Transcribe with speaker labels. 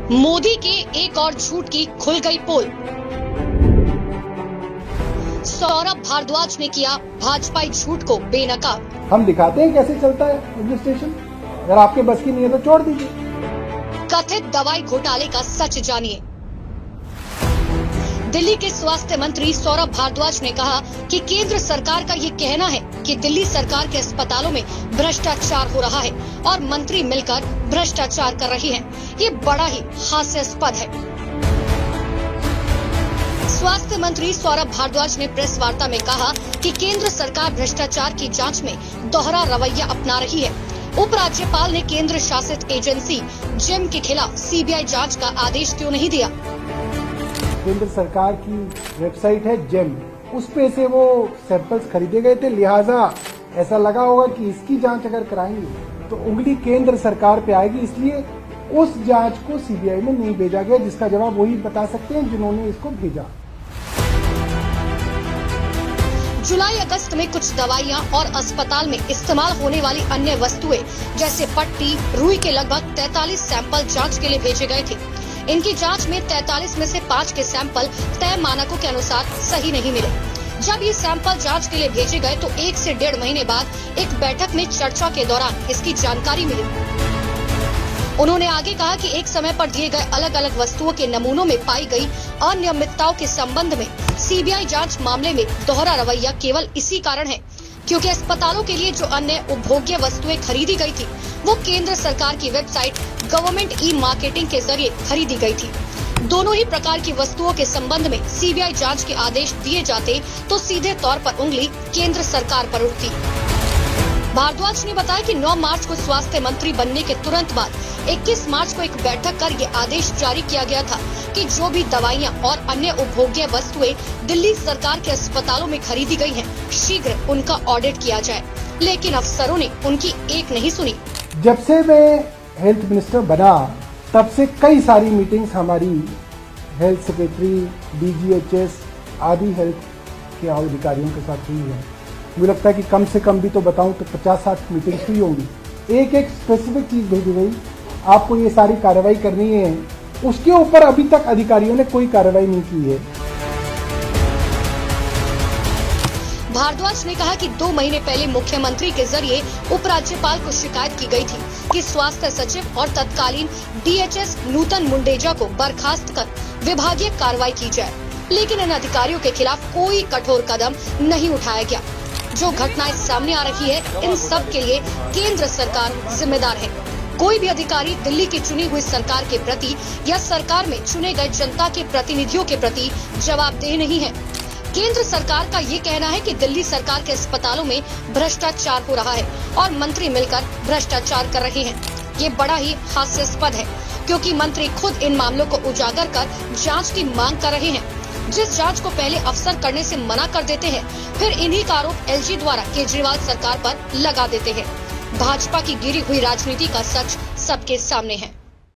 Speaker 1: मोदी के एक और झूठ की खुल गई पोल। सौरभ भारद्वाज ने किया भाजपाई झूठ को बेनकाब।
Speaker 2: हम दिखाते हैं कैसे चलता है एडमिनिस्ट्रेशन। अगर आपके बस की नहीं है तो छोड़ दीजिए।
Speaker 1: कथित दवाई घोटाले का सच जानिए। दिल्ली के स्वास्थ्य मंत्री सौरभ भारद्वाज ने कहा कि केंद्र सरकार का ये कहना है कि दिल्ली सरकार के अस्पतालों में भ्रष्टाचार हो रहा है और मंत्री मिलकर भ्रष्टाचार कर रही हैं। ये बड़ा ही हास्यास्पद है। स्वास्थ्य मंत्री सौरभ भारद्वाज ने प्रेस वार्ता में कहा कि केंद्र सरकार भ्रष्टाचार की जांच में दोहरा रवैया अपना रही है। उपराज्यपाल ने केंद्र शासित एजेंसी जेम के खिलाफ सीबीआई जांच का आदेश क्यों नहीं दिया?
Speaker 2: केंद्र सरकार की वेबसाइट है जेम, उस पे से वो सैंपल्स खरीदे गए थे, लिहाजा ऐसा लगा होगा कि इसकी जांच अगर कराएंगे तो उंगली केंद्र सरकार पे आएगी, इसलिए उस जांच को सीबीआई में नहीं भेजा गया, जिसका जवाब वही बता सकते हैं जिन्होंने इसको भेजा।
Speaker 1: जुलाई अगस्त में कुछ दवाइयां और अस्पताल में इस्तेमाल होने वाली अन्य वस्तुएं जैसे पट्टी, रुई के लगभग 43 सैंपल जांच के लिए भेजे गए थे। इनकी जांच में 43 में से 5 के सैंपल तय मानकों के अनुसार सही नहीं मिले। जब ये सैंपल जांच के लिए भेजे गए तो 1 से 1.5 महीने बाद एक बैठक में चर्चा के दौरान इसकी जानकारी मिली। उन्होंने आगे कहा कि एक समय पर दिए गए अलग अलग वस्तुओं के नमूनों में पाई गई अनियमितताओं के संबंध में सीबीआई जांच मामले में दोहरा रवैया केवल इसी कारण है क्योंकि अस्पतालों के लिए जो अन्य उपभोग्य वस्तुएं खरीदी गई थी वो केंद्र सरकार की वेबसाइट गवर्नमेंट ई मार्केटिंग के जरिए खरीदी गई थी। दोनों ही प्रकार की वस्तुओं के संबंध में सीबीआई जांच के आदेश दिए जाते तो सीधे तौर पर उंगली केंद्र सरकार पर उठती। भारद्वाज ने बताया कि 9 मार्च को स्वास्थ्य मंत्री बनने के तुरंत बाद 21 मार्च को एक बैठक कर ये आदेश जारी किया गया था कि जो भी दवाइयां और अन्य उपभोग्य वस्तुएं दिल्ली सरकार के अस्पतालों में खरीदी गई हैं, शीघ्र उनका ऑडिट किया जाए। लेकिन अफसरों ने उनकी एक नहीं सुनी।
Speaker 2: जब से मैं हेल्थ मिनिस्टर बना तब से कई सारी मीटिंग्स हमारी हेल्थ सेक्रेटरी, डीजीएचएस आदि हेल्थ के अधिकारियों के साथ हुई है। मुझे लगता है कि कम से कम भी तो बताऊं तो 50-60 मीटिंग्स हुई होंगी। एक एक स्पेसिफिक चीज भेजी गई, आपको ये सारी कार्रवाई करनी है, उसके ऊपर अभी तक अधिकारियों ने कोई कार्रवाई नहीं की है।
Speaker 1: भारद्वाज ने कहा कि 2 महीने पहले मुख्यमंत्री के जरिए उपराज्यपाल को शिकायत की गई थी कि स्वास्थ्य सचिव और तत्कालीन डीएचएस नूतन मुंडेजा को बर्खास्त कर विभागीय कार्रवाई की जाए, लेकिन इन अधिकारियों के खिलाफ कोई कठोर कदम नहीं उठाया गया। जो घटनाएं सामने आ रही है, इन सब के लिए केंद्र सरकार जिम्मेदार है। कोई भी अधिकारी दिल्ली की चुनी हुई सरकार के प्रति या सरकार में चुने गए जनता के प्रतिनिधियों के प्रति जवाबदेह नहीं है। केंद्र सरकार का ये कहना है कि दिल्ली सरकार के अस्पतालों में भ्रष्टाचार हो रहा है और मंत्री मिलकर भ्रष्टाचार कर रहे हैं। ये बड़ा ही हास्यास्पद है क्योंकि मंत्री खुद इन मामलों को उजागर कर जांच की मांग कर रहे हैं। जिस जांच को पहले अफसर करने से मना कर देते हैं, फिर इन्हीं का आरोप एलजी द्वारा केजरीवाल सरकार पर लगा देते हैं। भाजपा की गिरी हुई राजनीति का सच सबके सामने है।